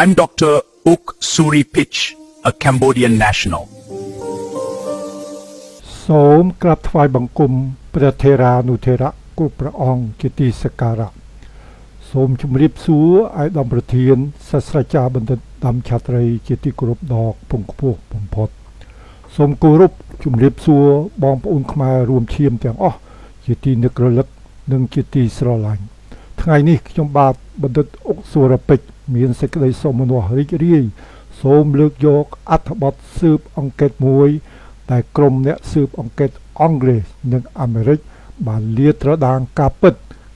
I'm Dr. Uk Suripich, a Cambodian national. សូមក្រាបថ្វាយបង្គំព្រះថេរានុថេរៈគ្រប់ព្រះអង្គជាទីសក្ការៈសូមជម្រាបសួរឯកឧត្តមប្រធានសាស្ត្រាចារ្យបណ្ឌិតដាំឆាត្រីជាទីគោរពដ៏ពងខ្ពស់បំផុតសូមគោរពជម្រាបសួរបងប្អូនខ្មែររួមឈាមទាំងអស់ជាទីនឹករលឹកនិងជាទីស្រឡាញ់ថ្ងៃនេះខ្ញុំបាទបណ្ឌិតអុកសុរពេជ្រមានសេចក្តីសោមនស្សរីករាយសូមលើកយកអត្ថបទស៊ើបអង្កេតមួយដែលក្រុមអ្នកស៊ើបអង្កេតអង់គ្លេសនិងអាមេរិកបានលាតត្រដាងការពិត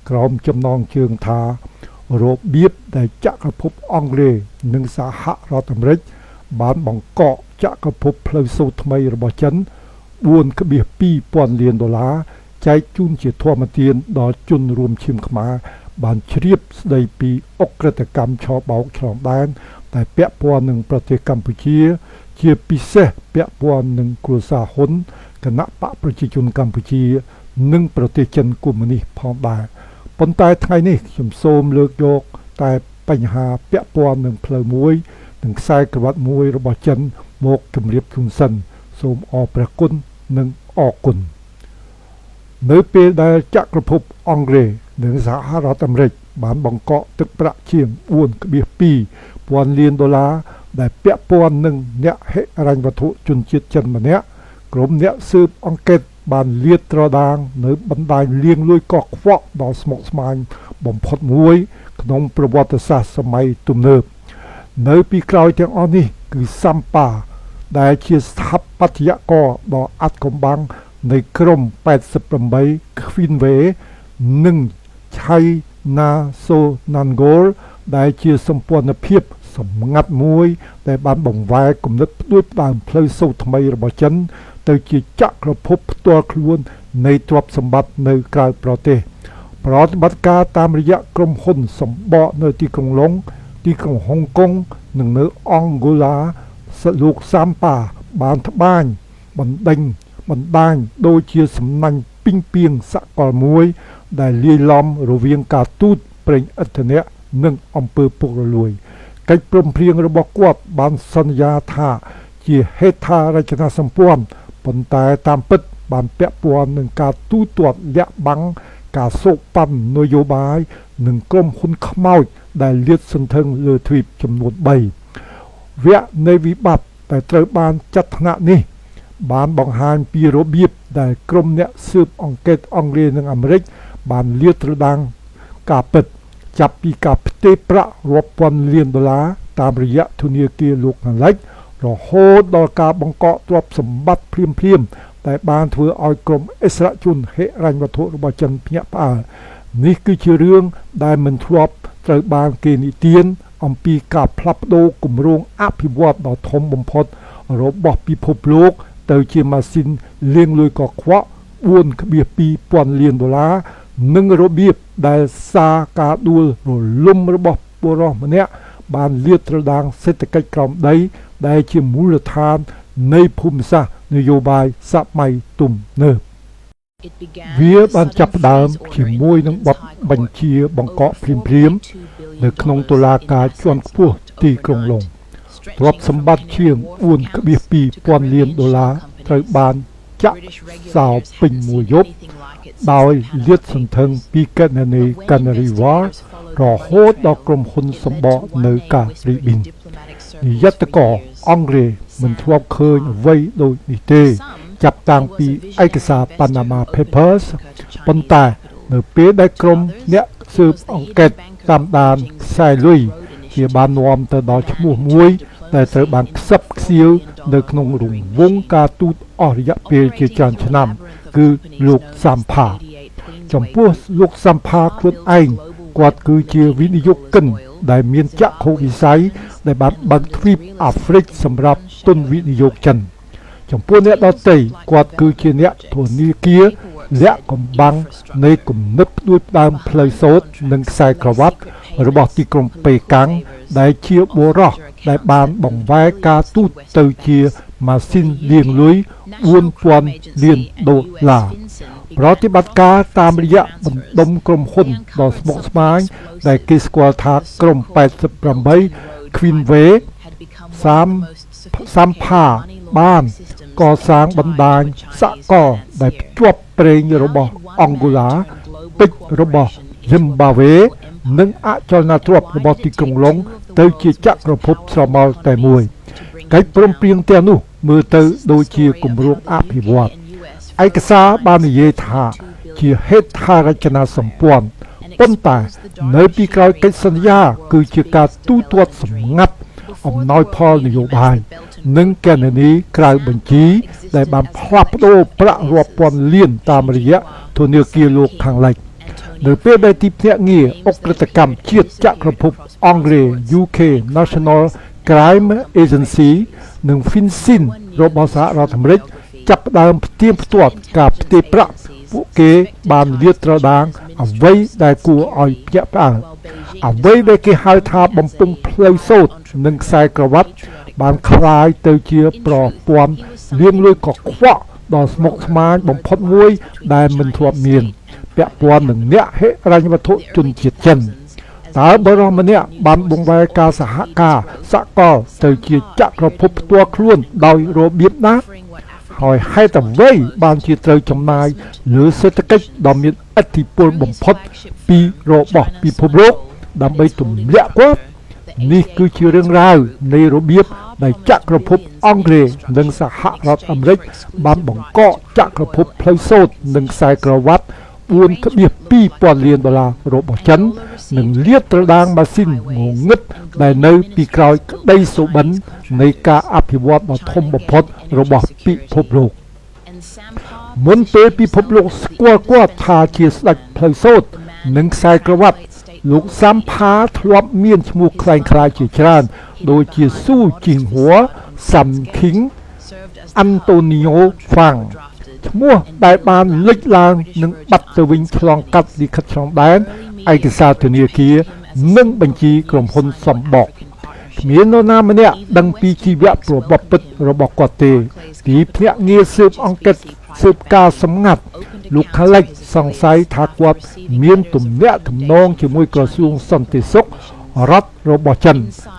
ក្រោមចំណងជើងថារបៀបដែលចក្រភពអង់គ្លេសនិងសហរដ្ឋអាមេរិកបានបង្កកចក្រភពផ្លូវសូត្រថ្មីរបស់ចិន 4.2 លានដុល្លារចែកជូនជាធម្មទានដល់ជនរួមឈាមខ្មែរបានជ្រាបស្ដីពីអក្រិតកម្មឆបោកឆ្លងដែនតែពាក់ព័ន្ធនឹងប្រទេសកម្ពុជាជាពិសេសពាក់ព័ន្ធនឹងគ្រួសារហ៊ុនគណៈបកប្រជាជនកម្ពុជានិងប្រទេសចិនកុម្មុយនីសផងដែរប៉ុន្តែថ្ងៃនេះខ្ញុំសូមលើកយកតែបញ្ហាពាក់ព័ន្ធនឹងផ្លូវមួយនិងខ្សែក្រវ៉ាត់មួយរបស់ចិនមកជម្រាបជូនសិនសូមអរព្រះគុណនិងអរគុណនៅពេលដែលចក្រភពអង់គ្លេសនិងសហរដ្ឋអាមេរិកបានបង្កកទឹកប្រាក់ជាង 4.2 លានដុល្លារដែលពាក់ព័ន្ធនឹងអ្នកហិរញ្ញវត្ថុជនជាតិចិនម្នាក់ក្រុមអ្នកស៊ើបអង្កេតបានលាតត្រដាងនៅបណ្ដាញលាងលុយកខ្វក់ដ៏ស្មុគស្មាញបំផុតមួយក្នុងប្រវត្តិសាស្ត្រសម័យទំនើបនៅពីក្រោយទាំងអស់នេះគឺសាំប៉ាដែលជាស្ថាបត្យករដ៏អាថ៌កំបាំងនៃក្រុម88 Queenway និងឆៃណាសូណាន់ហ្គលដែលជាសម្ព័ន្ធភាពសម្ងាត់មួយដែលបានបង្វែរគំនិតផ្ដួចផ្ដើមផ្លូវសូត្រថ្មីរបស់ចិនទៅជាចក្រភពផ្ទាល់ខ្លួននៃទ្រព្យសម្បត្តិនៅក្រៅប្រទេសប្រតិបត្តិការតាមរយៈក្រុមហ៊ុនសម្បកនៅទីក្រុងឡុងទីក្រុងហុងកុងនិងនៅអង់ហ្គោឡាលោកសាំប៉ាបានត្បាញបណ្ដាញដូចជាសំណាញ់ពីងពីងសកលមួយដែលលាយឡំរវាងការទូតប្រេងឥន្ធនៈនិងអំពើពុករលួយកិច្ចព្រមព្រៀងរបស់គាត់បានសន្យាថាជាហេដ្ឋារចនាសម្ព័ន្ធប៉ុន្តែតាមពិតបានពាក់ព័ន្ធនឹងការទូទាត់លាក់បាំងការសូកប៉ាន់នយោបាយនិងក្រុមហ៊ុនខ្មោចដែលលាតសន្ធឹងលើទ្វីបចំនួន3វគ្គនៃវិបត្តិដែលត្រូវបានចាត់ថ្នាក់នេះបានបង្ហាញពីរបៀបដែលក្រុមអ្នកស៊ើបអង្កេតអង់គ្លេសនិងអាមេរិកបានលាតត្រដាងការពិតចាប់ពីការផ្ទេរប្រាក់រាប់ពាន់លានដុល្លារតាមរយៈធនាគារលោកខាងលិចរហូតដល់ការបង្កកទ្រព្យសម្បត្តិភ្លាមដែលបានធ្វើឲ្យក្រុមអិសរាជជនហិរញ្ញវត្ថុរបស់ចិនភ្ញាក់ផ្អើលនេះគឺជារឿងដែលមិនធ្លាប់ត្រូវបានគេនិទានអំពីការផ្លាស់ប្ដូរគម្រោងអភិវឌ្ឍន៍ដ៏ធំបំផុតរបស់ពិភពលោកទៅជាម៉ាស៊ីនលាងលុយកខ្វក់ 4.2 លានដុល្លារនិងរបៀបដែលសារការដួលរលំរបស់បុរសម្នាក់បានលាតត្រដាងសេដ្ឋកិច្ចក្រោមដីដែលជាមូលដ្ឋាននៃភូមិសាស្ត្រនយោបាយសម័យទំនើបវាបានចាប់ផ្ដើមជាមួយនឹងបទបញ្ជាបង្កកភ្លាមនៅក្នុងតុលាការជាន់ខ្ពស់ទីក្រុងឡុងទ្រព្យសម្បត្តិជាង 4.2 លានដុល្លារត្រូវបានចាក់សោពេញមួយយប់ដោយលាតសន្ធឹងពីគណនីCanary Wharfរហូតដល់ក្រុមហ៊ុនសម្បកនៅការីប៊ីននាយកតកអង់គ្លេសមិនធ្លាប់ឃើញអ្វីដូចនេះទេចាប់តាំងពីឯកសារ Panama Papers ប៉ុន្តែនៅពេលដែលក្រុមអ្នកស៊ើបអង្កេតតាមដានខ្សែលុយជាបាននាំទៅដល់ឈ្មោះមួយដែលត្រូវបានខ្សឹបខ្សៀវនៅក្នុងរង្វង់ការទូតអស់រយៈពេលជាច្រើនឆ្នាំគឺលោកសាំផាចំពោះលោកសាំផាខ្លួនឯងគាត់គឺជាវិនិយោគិនដែលមានចក្ខុវិស័យដែលបានបើកទ្វីបអាហ្វ្រិកសម្រាប់ទុនវិនិយោគចិនចំពោះអ្នកដទៃគាត់គឺជាអ្នកធនាគារលាក់កំបាំងនៃគំនិតផ្ដួចផ្ដើមផ្លូវសូត្រនិងខ្សែក្រវ៉ាត់របស់ទីក្រុងប៉េកាំងដែលជាបុរសដែលបានបង្វែរការទូតទៅជាម៉ាស៊ីនលាងលុយ 4,000 លានដុល្លារប្រតិបត្តិការតាមរយៈបណ្ដុំក្រុមហ៊ុនដ៏ស្មុគស្មាញដែលគេស្គាល់ថាក្រុម88 Queen Way សាមផាបានកសាងបណ្ដាញសកលដែលភ្ជាប់ប្រេងរបស់អង់ហ្គូឡាពេជ្ររបស់ Zimbabwe និងអចលនទ្រព្យរបស់ទីក្រុងឡុងទៅជាចក្រភពស្រមោលតែមួយកិច្ចព្រមព្រៀងទាំងនោះមើលទៅដូចជាគម្រោងអភិវឌ្ឍន៍ឯកសារបាននិយាយថាជាហេដ្ឋារចនាសម្ព័ន្ធប៉ុន្តែនៅពីក្រោយកិច្ចសន្យាគឺជាការទូទាត់សម្ងាត់អំណោយផលនយោបាយនិងគណនីក្រៅបញ្ជីដែលបានផ្លាស់ប្ដូរប្រាក់រាប់ពាន់លានតាមរយៈធនាគារលោកខាងលិចនៅពេលដែលទីភ្នាក់ងារអុក្រិតកម្មជាតិចក្រភពអង់គ្លេស UK National Crime Agency និង FinCEN របស់សហរដ្ឋអាមេរិកចាប់ផ្ដើមផ្ទៀងផ្ទាត់ការផ្ទេរប្រាក់ពួកគេបានលាតត្រដាងអ្វីដែលគួរឲ្យភ្ញាក់ផ្អើលអ្វីដែលគេហៅថាបំពង់ផ្លូវសូត្រនិងខ្សែក្រវ៉ាត់បានคล้ายទៅជាប្រព័ន្ធលាងលុយកខ្វក់ដ៏ស្មុគស្មាញបំផុតមួយដែលមិនធ្លាប់មានពាក់ព័ន្ធនឹងអ្នកហិរញ្ញវត្ថុជនជាតិចិនតើបរិះម្នាក់បានបង្វែរការសហការសកលទៅជាចក្រភពផ្ទាល់ខ្លួនដោយរបៀបណាហើយហេតុអ្វីបានជាត្រូវចំណាយលើសេដ្ឋកិច្ចដ៏មានឥទ្ធិពលបំផុតពីរបស់ពិភពលោកដើម្បីទម្លាក់គាត់នេះគឺជារឿងរ៉ាវនៃរបៀបដែលចក្រភពអង់គ្លេសនិងសហរដ្ឋអាមេរិកបានបង្កកចក្រភពផ្លូវសូត្រនិងខ្សែក្រវ៉ាត់4.2 លានដុល្លាររបស់ចិននិងលាតត្រដាងម៉ាស៊ីនងងឹតដែលនៅពីក្រោយក្តីសុបិននៃការអភិវឌ្ឍដ៏ធំបំផុតរបស់ពិភពលោកមុនពេលពិភពលោកស្គាល់គាត់ថាជាស្ដេចផ្លូវសូត្រនិងខ្សែក្រវ៉ាត់លោកសាំផាធ្លាប់មានឈ្មោះคล้ายៗជាច្រើនដូចជាស៊ូជីងហួរសាំឃីងអាន់តូនីអូហ្វាំងឈ្មោះដែលបានលេចឡើងនិងបាត់ទៅវិញឆ្លងកាត់លិខិតឆ្លងដែនឯកសារធនាគារនិងបញ្ជីក្រុមហ៊ុនសម្បកគ្មាននរណាម្នាក់ដឹងពីជីវៈប្រវត្តិពិតរបស់គាត់ទេទីភ្នាក់ងារស៊ើបអង្កេតស៊ើបការសម្ងាត់លោកខាលិចសង្ស័យថាគាត់មានទំនាក់ទំនងជាមួយក្រសួងសន្តិសុខរដ្ឋរបស់ចិន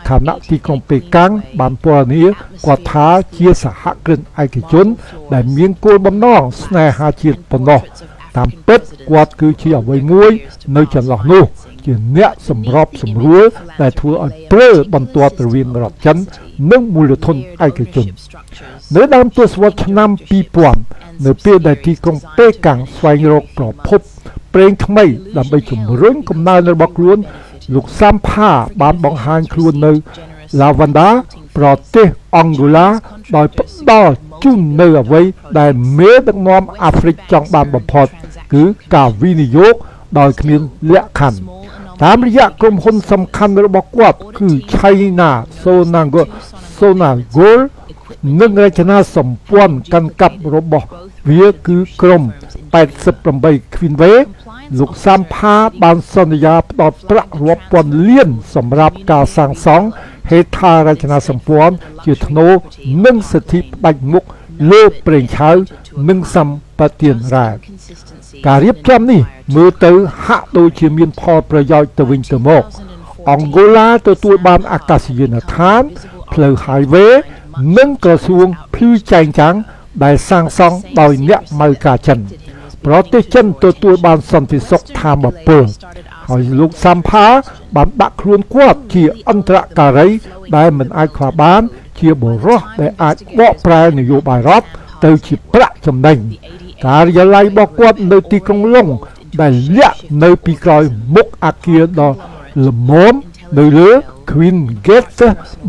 ខណៈទីក្រុងប៉េកាំងបានពណ៌នាគាត់ថាជាសហគ្រិនឯកជនដែលមានគោលបំណងស្នេហាជាតិប៉ុណ្ណោះតាមពិតគាត់គឺជាអ្វីមួយនៅចន្លោះនោះជាអ្នកសម្របសម្រួលដែលធ្វើឲ្យព្រើបន្ទាត់រវាងរដ្ឋចិននិងមូលធនឯកជននៅដើមទសវត្សរ៍ឆ្នាំ2000នៅពេលដែលទីក្រុងប៉េកាំងស្វែងរកប្រភពប្រេងថ្មីដើម្បីជំរុញកំណើនរបស់ខ្លួនលោកសាំផាបានបង្ហាញខ្លួននៅឡាវ៉ាន់ដាប្រទេសអង់ហ្គូឡាដោយផ្ដល់ជូននៅអ្វីដែលមេដឹកនាំអាហ្វ្រិកចង់បានបំផុតគឺការវិនិយោគដោយគ្មានលក្ខខណ្ឌតាមរយៈក្រុមហ៊ុនសំខាន់របស់គាត់គឺ China Sonangol និងរចនាសម្ព័ន្ធកាន់កាប់របស់វាគឺក្រុម88 Queenway លោកសាំផាបានសន្យាផ្ដល់ប្រាក់រាប់ពាន់លានសម្រាប់ការសាងសង់ហេដ្ឋារចនាសម្ព័ន្ធជាថ្នូរនិងសិទ្ធិផ្ដាច់មុខលើប្រេងឆៅនិងសម្បត្តិរ៉ែការរៀបចំនេះមើលទៅហាក់ដូចជាមានផលប្រយោជន៍ទៅវិញទៅមកអង់ហ្គូឡាទទួលបានអាកាសយានដ្ឋានផ្លូវ highway និងក្រសួងភ្លឺចែងចាំងដែលសាងសង់ដោយអ្នកម៉ៅការចិនប្រទេសចិនទទួលបានសន្តិសុខធម្មពលហើយលោកសាំផាបានដាក់ខ្លួនគាត់ជាអន្តរការីដែលមិនអាចខ្វះបានជាបរិះដែលអាចបកប្រែនយោបាយរដ្ឋទៅជាប្រាក់ចំណេញការិយាល័យរបស់គាត់នៅទីក្រុងឡុងដែលលាក់នៅពីក្រោយមុខអគារដ៏ល្មមនៅលើ Queen Gate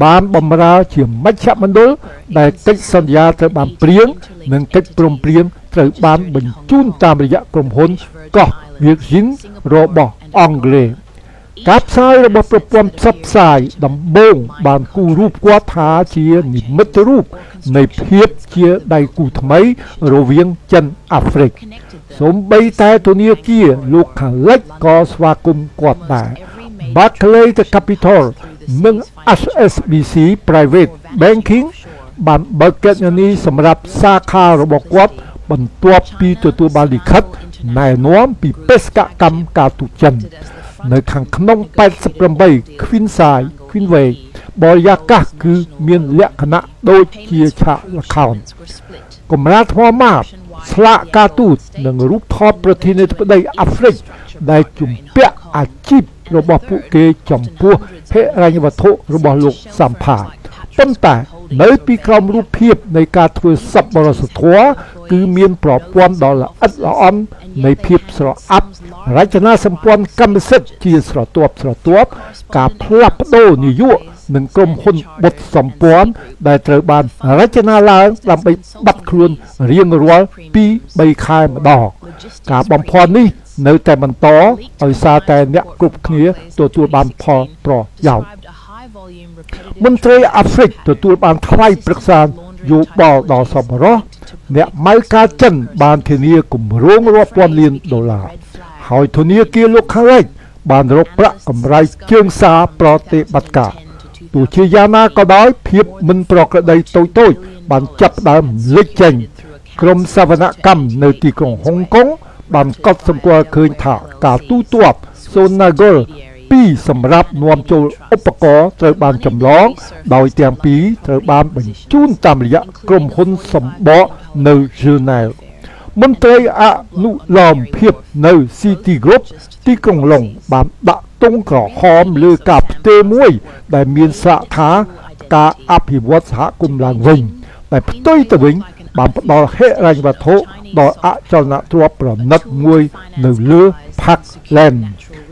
បានបម្រើជាមជ្ឈមណ្ឌលដែលកិច្ចសន្យាត្រូវបានព្រៀងនិងកិច្ចព្រមព្រៀងត្រូវបានបញ្ជូនតាមរយៈក្រុមហ៊ុនកោះ Virgin របស់អង់គ្លេសការផ្សាយរបស់ប្រព័ន្ធផ្សព្វផ្សាយដំបូងបានគូររូបគាត់ថាជានិមិត្តរូបនៃភាពជាដៃគូថ្មីរវាងចិនអាហ្វ្រិកសូម្បីតែធនាគារលោកខាងលិចក៏ស្វាគមន៍គាត់ដែរ Barclays Capital និង HSBC Private Banking បានបើកគណនីសម្រាប់សាខារបស់គាត់បន្ទាប់ពីទទួលបានលិខិតណែនាំពីបេសកកម្មការទូតចិននៅខាងក្នុង88 Queensway បរិយាកាសគឺមានលក្ខណៈដូចជាឆាកល្ខោនកម្រាលថ្មម៉ាបស្លាកការទូតនិងរូបថតប្រធានាធិបតីអាហ្វ្រិកដែលជំពាក់អាជីពរបស់ពួកគេចំពោះហិរញ្ញវត្ថុរបស់លោកសម្ផាប៉ុន្តែនៅពីក្រោមរូបភាពនៃការធ្វើសប្បុរសធម៌គឺមានប្រព័ន្ធដ៏ល្អិតល្អន់នៃភាពស្រអាប់រចនាសម្ព័ន្ធកម្មសិទ្ធិជាស្រទាប់ការផ្លាស់ប្ដូរនយោបាយនិងក្រុមហ៊ុនបុតសម្ព័ន្ធដែលត្រូវបានរចនាឡើងដើម្បីបាត់ខ្លួនរៀងរាល់ 2-3 ខែម្ដងការបំផន់នេះនៅតែបន្តដោយសារតែអ្នកគ្រប់គ្នាទទួលបានផលប្រយោជន៍មន្ត្រីអាហ្វ្រិកទទួលបានថ្លៃប្រឹក្សាយោបល់ដល់សប្បុរសអ្នកម៉ៅការចិនបានធានាគម្រោងរាប់ពាន់លានដុល្លារហើយធនាគារលោកខាងលិចបានរកប្រាក់កម្រៃជើងសារប្រតិបត្តិការទោះជាយ៉ាងណាក៏ដោយភាពមិនប្រក្រតីតូចបានចាប់ផ្ដើមលេចចេញក្រមសវនកម្មនៅទីក្រុងហុងកុងបានកត់សម្គាល់ឃើញថាការទូទាត់សូណាហ្គល2សម្រាប់នាំចូលឧបករណ៍ត្រូវបានចម្លងដោយទាំងពីរត្រូវបានបញ្ជូនតាមរយៈក្រុមហ៊ុនសម្បកនៅហ្សឺណែវមន្ត្រីអនុលោមភាពនៅ City Group ទីក្រុងឡុងបានដាក់ទង់ក្រហមលើការផ្ទេរមួយដែលមានសារថាការអភិវឌ្ឍសហគមន៍ឡើងវិញតែផ្ទុយទៅវិញបានផ្ដល់ហិរញ្ញវត្ថុដល់អចលនទ្រព្យប្រណិតមួយនៅលើ Parkland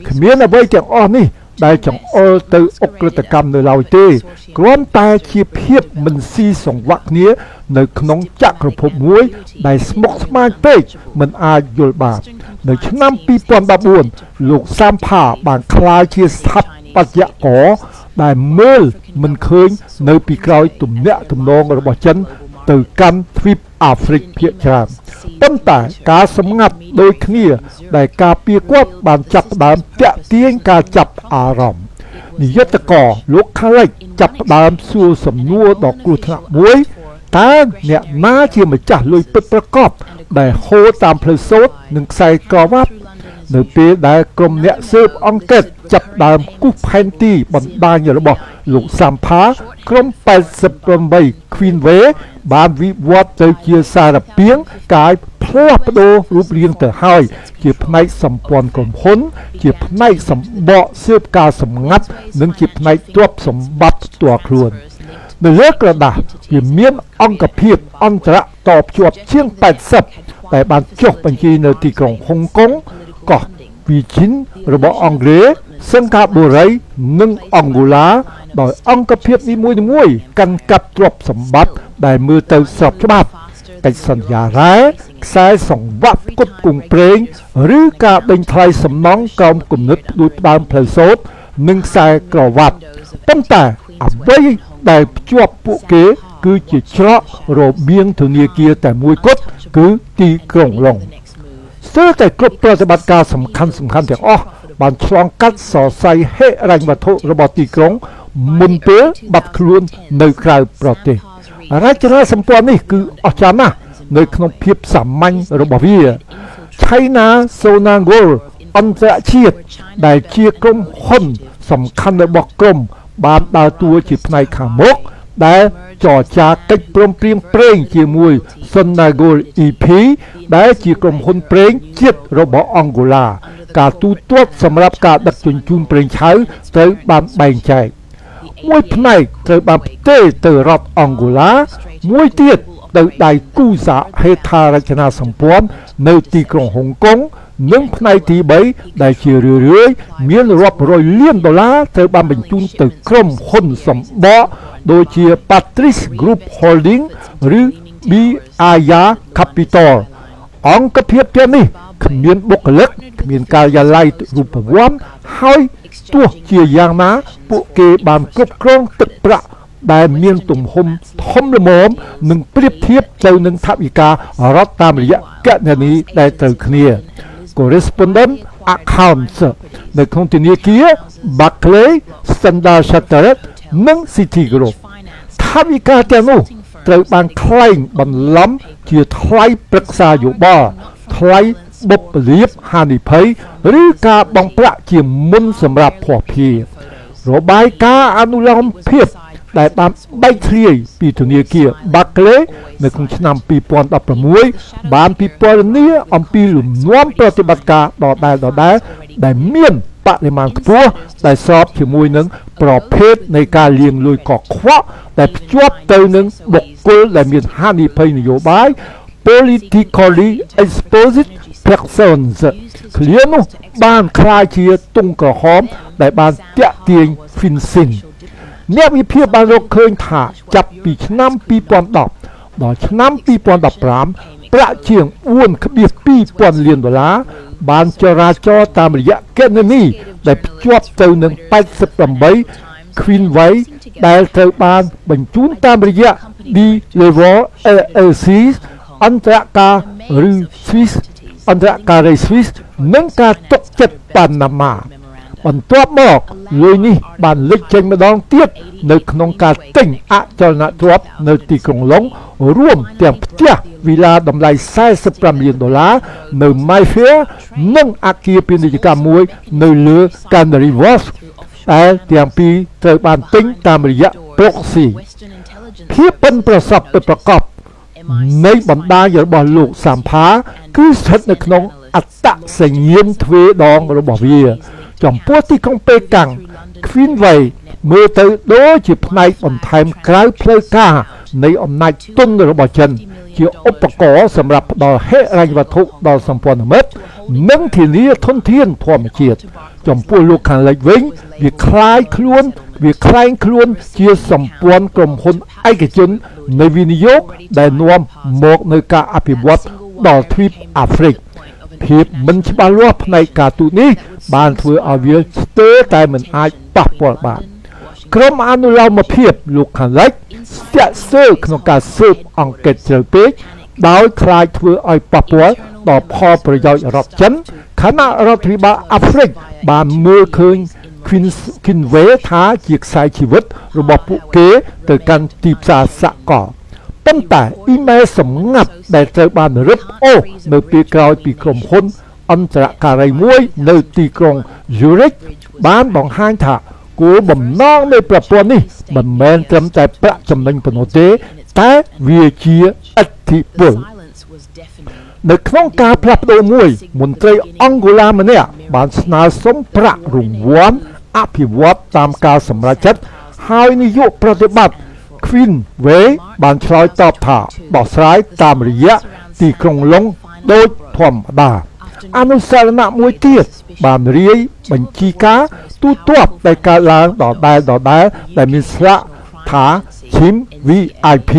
គ្មានអ្វីទាំងអស់នេះដែលចង្អុលទៅអក្រិតកម្មនៅឡើយទេគ្រាន់តែជាភាពមិនស៊ីសង្វាក់គ្នានៅក្នុងចក្រភពមួយដែលស្មុគស្មាញពេកមិនអាចយល់បាននៅឆ្នាំ2014លោកសាមផាបានក្លាយជាស្ថាបត្យករដែលមើលមិនឃើញនៅពីក្រោយទំនាក់ទំនងរបស់ចិនទៅកាន់ទ្វីបអាហ្វ្រិកភាគច្រើនប៉ុន្តែការសម្ងាត់ដូចគ្នាដែលការពារគាត់បានចាប់ផ្ដើមតាក់ទាញការចាប់អារម្មណ៍នាយកតកលោកខាលិចចាប់ផ្ដើមសួរសំណួរដ៏គ្រោះថ្នាក់មួយតើអ្នកណាជាម្ចាស់លុយពិតប្រាកដដែលហូរតាមផ្លូវសូត្រនិងខ្សែក្រវ៉ាត់នៅពេលដែលក្រុមអ្នកស៊ើបអង្កេតចាប់ដើមគូសផែនទីបណ្ដាញរបស់លោកសាំផាក្រុម88 Queenway បានវិវត្តទៅជាសារពាង្គកាយផ្លាស់ប្ដូររូបរាងទៅហើយជាផ្នែកសម្ព័ន្ធក្រុមហ៊ុនជាផ្នែកសម្បកស៊ើបការសម្ងាត់និងជាផ្នែកទ្រព្យសម្បត្តិផ្ទាល់ខ្លួននៅលើក្រដាសវាមានអង្គភាពអន្តរតភ្ជាប់ជាង80ដែលបានចុះបញ្ជីនៅទីក្រុងហុងកុងកោះវីជីនរបស់អង់គ្លេសសិង្ហបុរីនិងអង់ហ្គូឡាដោយអង្គភាពនីមួយៗកាន់កាប់ទ្រព្យសម្បត្តិដែលមើលទៅស្របច្បាប់កិច្ចសន្យារ៉ែខ្សែសង្វាក់ផ្គត់ផ្គង់ប្រេងឬការដេញថ្លៃសំណងក្រោមគំនិតដូចផ្ដើមផ្លូវសូត្រនិងខ្សែក្រវ៉ាត់ប៉ុន្តែអ្វីដែលភ្ជាប់ពួកគេគឺជាច្រករបៀងធនាគារតែមួយគត់គឺទីក្រុងឡុងស្ទើរតែគ្រប់ប្រតិបត្តិការសំខាន់ទាំងអស់បានឆ្លងកាត់សរសៃហិរញ្ញវត្ថុរបស់ទីក្រុងមុនពេលបាត់ខ្លួននៅក្រៅប្រទេសរចនាសម្ព័ន្ធនេះគឺអស្ចារ្យណាស់នៅក្នុងភាពសាមញ្ញរបស់វា China Sonangol អន្តរជាតិដែលជាក្រុមហ៊ុនសំខាន់របស់ក្រុមបានដើរតួជាផ្នែកខាងមុខដែលចរចាកិច្ចព្រមព្រៀងប្រេងជាមួយ Sonangol EP ដែលជាក្រុមហ៊ុនប្រេងជាតិរបស់អង់ហ្គូឡាការទូទាត់សម្រាប់ការដឹកជញ្ជូនប្រេងឆៅត្រូវបានបែងចែកមួយផ្នែកត្រូវបានផ្ទេរទៅរដ្ឋអង់ហ្គូឡាមួយទៀតទៅដៃគូសហហេដ្ឋារចនាសម្ព័ន្ធនៅទីក្រុងហុងកុងនិងផ្នែកទី3ដែលជារឿយៗមានរាប់រយលានដុល្លារត្រូវបានបញ្ជូនទៅក្រុមហ៊ុនសម្បកដូចជា Patrice Group Holding ឬ Biaya Capital អង្គភាពទាំងនេះគ្មានបុគ្គលិកគ្មានការិយាល័យរូបវ័ន្តហើយទោះជាយ៉ាងណាពួកគេបានគ្រប់គ្រងទឹកប្រាក់ដែលមានទំហំធំល្មមនិងប្រៀបធៀបទៅនឹងថវិការដ្ឋតាមរយៈគណនីដែលត្រូវគ្នា Correspondent Accounts នៅក្នុងធនាគារ Barclays, Standard Chartered និង City Group ថវិកាទាំងនោះត្រូវបានក្លែងបន្លំជាថ្លៃប្រឹក្សាយោបល់ថ្លៃបុព្វលាភហានិភ័យឬការបង់ប្រាក់ជាមុនសម្រាប់ភ័ស្តុភារ របាយការណ៍អនុលោមភាពដែលបានបែកធ្លាយពីធនាគារ Barclays នៅក្នុងឆ្នាំ2016បានពិពណ៌នាអំពីលំនាំប្រតិបត្តិការដដែលដែលមានបរិមាណខ្ពស់ដែលស្របជាមួយនឹងប្រភេទនៃការលាងលុយកខ្វក់ដែលភ្ជាប់ទៅនឹងបុគ្គលដែលមានហានិភ័យនយោបាយ politically exposed persons ឃ្លានោះបានក្លាយជាទង់ក្រហមដែលបានតាក់ទាញ FinCEN អ្នកវិភាគបានរកឃើញថាចាប់ពីឆ្នាំ2010ដល់ឆ្នាំ2015ប្រាក់ជាង 4.2 លានដុល្លារបានចរាចរតាមរយៈគណនីដែលភ្ជាប់ទៅនឹង88 Queenway ដែលត្រូវបានបញ្ជូនតាមរយៈ D-Level LLC អន្តរការឬ Swiss អន្តរការី Swiss និងការទុកចិត្តប៉ាណាម៉ាបន្ទាប់មកលុយនេះបានលេចចេញម្ដងទៀតនៅក្នុងការទិញអចលនទ្រព្យនៅទីក្រុងឡុងរួមទាំងផ្ទះវីឡាតម្លៃ45 លានដុល្លារនៅ Mayfair និងអគារពាណិជ្ជកម្មមួយនៅលើ Canary Wharf ដែលទាំងពីរត្រូវបានទិញតាមរយៈ proxy ភាពប៉ិនប្រសប់ពិតប្រាកដនៃបណ្ដាញរបស់លោកសាំផាគឺស្ថិតនៅក្នុងអត្តសញ្ញាណទ្វេដងរបស់វាចំពោះទីក្រុងប៉េកាំង Queenway មើលទៅដូចជាផ្នែកបន្ថែមក្រៅផ្លូវការនៃអំណាចទុនរបស់ចិនជាឧបករណ៍សម្រាប់ផ្ដល់ហិរញ្ញវត្ថុដល់សម្ព័ន្ធមិត្តនិងធានាធនធានធម្មជាតិចំពោះលោកខាងលិចវិញវាคล้ายខ្លួនជាសម្ព័ន្ធក្រុមហ៊ុនឯកជននៃវិនិយោគដែលនាំមកនៅការអភិវឌ្ឍដល់ទ្វីបអាហ្វ្រិកភាពមិនច្បាស់លាស់ផ្នែកការទូតនេះបានធ្វើឲ្យវាស្ទើរតែមិនអាចប៉ះពាល់បានក្រុមអនុលោមភាពលោកខាងលិចស្ទាក់ស្ទើរក្នុងការស៊ើបអង្កេតជ្រៅពេកដោយខ្លាចធ្វើឲ្យប៉ះពាល់ដល់ផលប្រយោជន៍រដ្ឋចិនខណៈរដ្ឋាភិបាលអាហ្វ្រិកបានមើលឃើញ Queenway ថាជាខ្សែជីវិតរបស់ពួកគេទៅកាន់ទីផ្សារសកលប៉ុន្តែអ៊ីមែលសម្ងាត់ដែលត្រូវបានរឹបអូសនៅពេលក្រោយពីក្រុមហ៊ុនអន្តរការីមួយនៅទីក្រុង Zurich បានបង្ហាញថាគោលបំណងនៃប្រព័ន្ធនេះមិនមែនត្រឹមតែប្រាក់ចំណេញប៉ុណ្ណោះទេតែវាជាឥទ្ធិពលនៅក្នុងការផ្លាស់ប្ដូរមួយមន្ត្រីអង់ហ្គូឡាម្នាក់បានស្នើសុំប្រាក់រង្វាន់អភិវឌ្ឍតាមការសម្រេចចិត្តហើយនាយកប្រតិបត្តិ Queenway បានឆ្លើយតបថាដោះស្រាយតាមរយៈទីក្រុងឡុងដូចធម្មតាអនុសារណៈមួយទៀតបានរាយបញ្ជីការទូទាត់ដែលកើតឡើងដដែលដែលមានស្លាកថា Chim VIP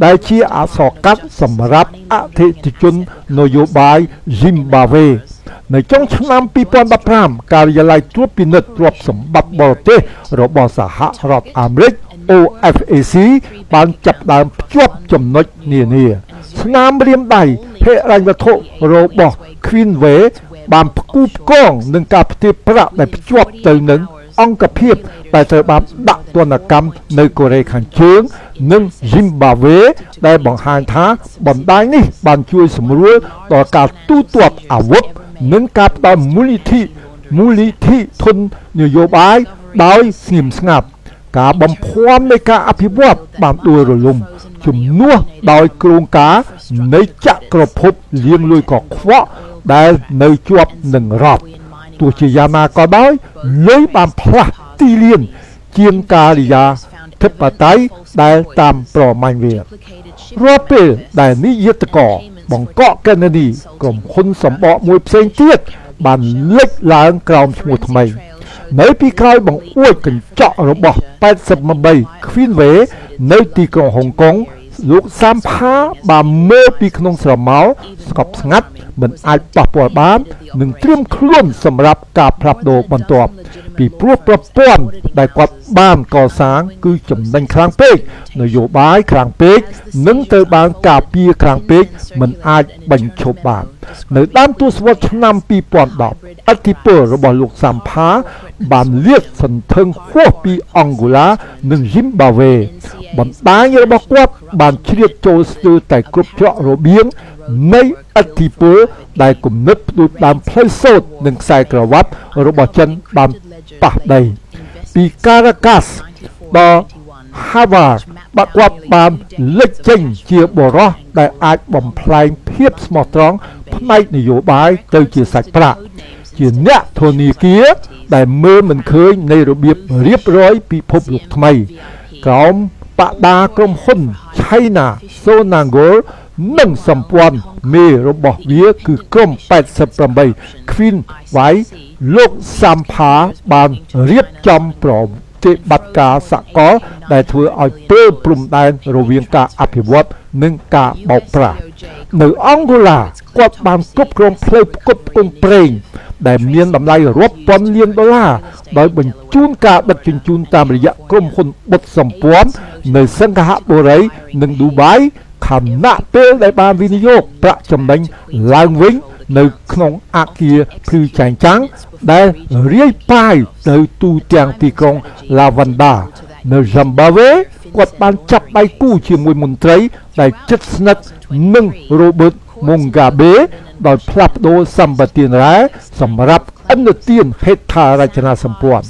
ដែលជាអក្សរកាត់សម្រាប់អធិជននយោបាយ Zimbabwe នៅចុងឆ្នាំ2015ការិយាល័យត្រួតពិនិត្យទ្រព្យសម្បត្តិបរទេសរបស់សហរដ្ឋអាមេរិក OFAC បានចាប់ផ្ដើមភ្ជាប់ចំណុចនានាស្នាមរៀមដៃហិរញ្ញវត្ថុរបស់ Queenway បានផ្គូផ្គងនឹងការផ្ទេរប្រាក់ដែលភ្ជាប់ទៅនឹងអង្គភាពដែលត្រូវបានដាក់ទណ្ឌកម្មនៅកូរ៉េខាងជើងនិង Zimbabwe ដែលបង្ហាញថាបណ្ដាញនេះបានជួយសម្រួលដល់ការទូទាត់អាវុធនិងការផ្ដល់មូលនិធិធននយោបាយដោយស្ងៀមស្ងាត់ការបំភាន់នៃការអភិវឌ្ឍបានដួលរលំជំនួសដោយគ្រោងការនៃចក្រភពលាងលុយកខ្វក់ដែលនៅជាប់នឹងរដ្ឋទោះជាយ៉ាងណាក៏ដោយលុយបានផ្លាស់ទីលានជាងការិយាធិបតេយ្យដែលតាមប្រមាញ់វារាល់ពេលដែលនាយកកបង្កក់កណនីក្រុមហ៊ុនសម្បកមួយផ្សេងទៀតបានលេចឡើងក្រោមឈ្មោះថ្មីនៅពីក្រោយបង្អួចកញ្ចក់របស់88 Queenway នៅទីក្រុងហុងកុងលោកសាំផាបានមើលពីក្នុងស្រមោលស្កប់ស្ងាត់មិនអាចប៉ះពាល់បាននិងត្រៀមខ្លួនសម្រាប់ការផ្លាស់ប្ដូរបន្ទាប់ពីព្រោះប្រព័ន្ធដែលគាត់បានកសាងគឺចំណេញខ្លាំងពេកនយោបាយខ្លាំងពេកនិងត្រូវបានការពារខ្លាំងពេកមិនអាចបញ្ឈប់បាននៅដើមទសវត្សរ៍ឆ្នាំ2010ឥទ្ធិពលរបស់លោកសាំផាបានលាតសន្ធឹងហួសពីអង់ហ្គូឡានិង Zimbabwe បណ្ដាញរបស់គាត់បានជ្រៀតចូលស្ទើរតែគ្រប់ច្រករបៀងនៃឥទ្ធិពលដែលគំនិតផ្ដួចផ្ដើមផ្លូវសូត្រនិងខ្សែក្រវ៉ាត់របស់ចិនបានប៉ះដី ពីការ៉ាកាសដល់ហាវ៉ាបាក់គាត់បានលេចចេញជាបរិះដែលអាចបំផ្លែងភាពស្មោះត្រង់ផ្នែកនយោបាយទៅជាសាច់ប្រាក់ជាអ្នកធនាគារដែលមើលមិនឃើញនៃរបៀបរៀបរយពិភពលោកថ្មីក្រោមបដាក្រុមហ៊ុន China Sonangol និងសម្ព័ន្ធមេរបស់វាគឺក្រុម88 Queen Wai លោកសាំផាបានរៀបចំប្រតិបត្តិការសកលដែលធ្វើឲ្យពេលព្រំដែនរវាងការអភិវឌ្ឍនិងការបោកប្រាស់នៅអង់ហ្គូឡាគាត់បានគ្រប់គ្រងផ្លូវផ្គត់ផ្គង់ប្រេងដែលមានតម្លៃរាប់ពាន់លានដុល្លារដោយបញ្ជូនការដឹកជញ្ជូនតាមរយៈក្រុមហ៊ុនបុតសម្ព័ន្ធនៅសិង្ហបុរីនិងឌូបៃខណៈពេលដែលបានវិនិយោគប្រាក់ចំណេញឡើងវិញនៅក្នុងអគារភ្លឺចែងចាំងដែលរាយប៉ាយទៅទូទាំងទីក្រុងឡាវ៉ាន់ដានៅ Zimbabwe គាត់បានចាប់ដៃគូជាមួយមន្ត្រីដែលជិតស្និទ្ធនឹង Robert Mugabe ដោយផ្លាស់ប្ដូរសម្បទានរ៉ែសម្រាប់ឥណទានហេដ្ឋារចនាសម្ព័ន្ធ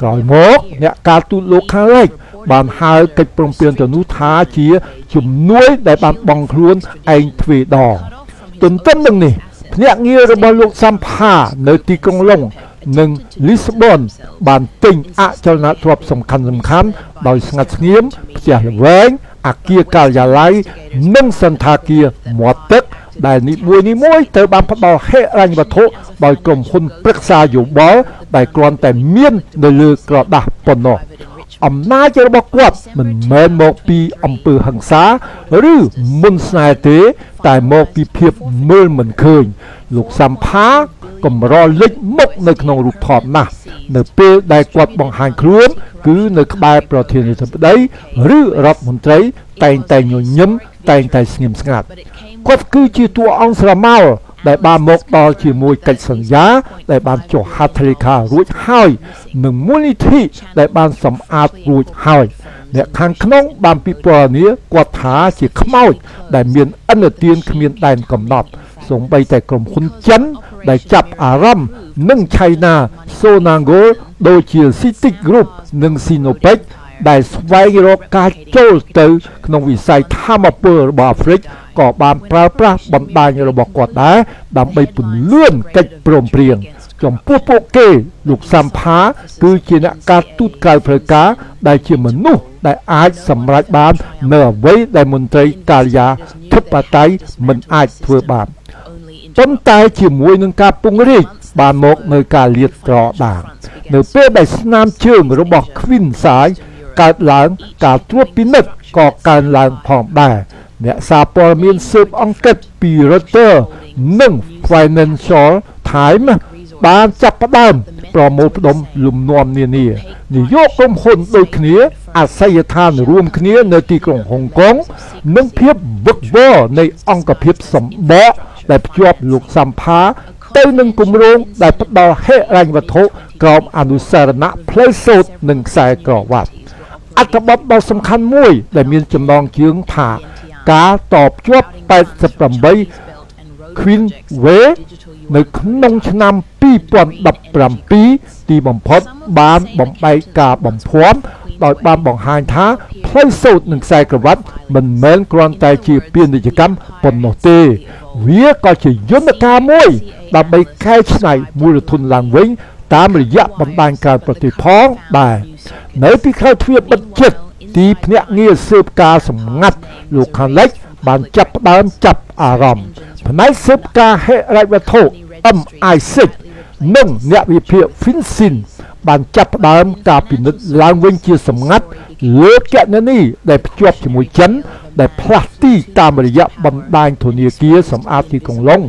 ក្រោយមកអ្នកការទូតលោកខាងលិចបានហៅកិច្ចព្រមព្រៀងទៅនោះថាជាជំនួយដែលបានបង់ខ្លួនឯងទ្វេដងទន្ទឹមនឹងនេះភ្នាក់ងាររបស់លោកសាំផានៅទីក្រុងឡុងនិងលីស្បនបានទិញអចលនទ្រព្យសំខាន់ដោយស្ងាត់ស្ងៀមផ្ទះល្វែងអគារការិយាល័យនិងសន្តាគារមាត់ទឹកដែលនីមួយៗត្រូវបានផ្ដល់ហិរញ្ញវត្ថុដោយក្រុមហ៊ុនប្រឹក្សាយោបល់ដែលគ្រាន់តែមាននៅលើក្រដាសប៉ុណ្ណោះអំណាចរបស់គាត់មិនមែនមកពីអំពើហិង្សាឬមន្តស្នេហ៍ទេតែមកពីភាពមើលមិនឃើញលោកសាំផាកម្រលេចមុខនៅក្នុងរូបថតណាស់នៅពេលដែលគាត់បង្ហាញខ្លួនគឺនៅក្បែរប្រធានាធិបតីឬរដ្ឋមន្ត្រីតែងតែញញឹមតែងតែស្ងៀមស្ងាត់គាត់គឺជាតួអង្គស្រមោលដែលបានមកដល់ជាមួយកិច្ចសន្យាដែលបានចុះហត្ថលេខារួចហើយនិងមូលនិធិដែលបានសម្អាតរួចហើយអ្នកខាងក្នុងបានពិពណ៌នាគាត់ថាជាខ្មោចដែលមានឥណទានគ្មានដែនកំណត់សូម្បីតែក្រុមហ៊ុនចិនដែលចាប់អារម្មណ៍នឹង China Sonangol ដូចជា Citic Group និង Sinopec ដែលស្វែងរកការចូលទៅក្នុងវិស័យថាមពលរបស់អាហ្វ្រិកក៏បានប្រើប្រាស់បណ្ដាញរបស់គាត់ដែរដើម្បីពន្លឿនកិច្ចព្រមព្រៀងចំពោះពួកគេលោកសាំផាគឺជាអ្នកការទូតក្រៅផ្លូវការដែលជាមនុស្សដែលអាចសម្រេចបាននៅអ្វីដែលមន្ត្រីការិយាធិបតេយ្យមិនអាចធ្វើបានប៉ុន្តែជាមួយនឹងការពង្រីកបានមកនៅការលាតត្រដាងនៅពេលដែលស្នាមជើងរបស់ Queen Sai កើតឡើងការត្រួតពិនិត្យក៏កើនឡើងផងដែរអ្នកសារព័ត៌មានស៊ើបអង្កេតពី Reuters និង Financial Times បានចាប់ផ្ដើមប្រមូលផ្ដុំលំនាំនានានិយោគក្រុមហ៊ុនដូចគ្នាអាសយដ្ឋានរួមគ្នានៅទីក្រុងហុងកុងនិងភាពវឹកវរនៃអង្គភាពសម្បកដែលភ្ជាប់លោកសាំផាទៅនឹងគម្រោងដែលផ្ដល់ហិរញ្ញវត្ថុក្រោមអនុសារណៈផ្លូវសូត្រនិងខ្សែក្រវ៉ាត់អត្ថបទដ៏សំខាន់មួយដែលមានចំណងជើងថាការតភ្ជាប់88 Queen Way នៅក្នុងឆ្នាំ2017ទីបំផុតបានបំបែកការបំភាន់ដោយបានបង្ហាញថាផ្លូវសូត្រនិងខ្សែក្រវ៉ាត់មិនមែនគ្រាន់តែជាពាណិជ្ជកម្មប៉ុណ្ណោះទេវាក៏ជាយន្តការមួយដើម្បីកែច្នៃមូលធនឡើងវិញតាមរយៈបណ្ដាញការប្រទេសផងដែរនៅពីក្រោយទ្វារបិទជិតទីភ្នាក់ងារស៊ើបការសម្ងាត់លោកខាងលិចបានចាប់ផ្ដើមចាប់អារម្មណ៍ផ្នែកស៊ើបការហិរញ្ញវត្ថុ MI6 និងអ្នកវិភាគ FinCEN បានចាប់ផ្ដើមការពិនិត្យឡើងវិញជាសម្ងាត់លើគណនីដែលភ្ជាប់ជាមួយចិនដែលផ្លាស់ទីតាមរយៈបណ្ដាញធនាគារសម្អាតទីក្រុងឡុង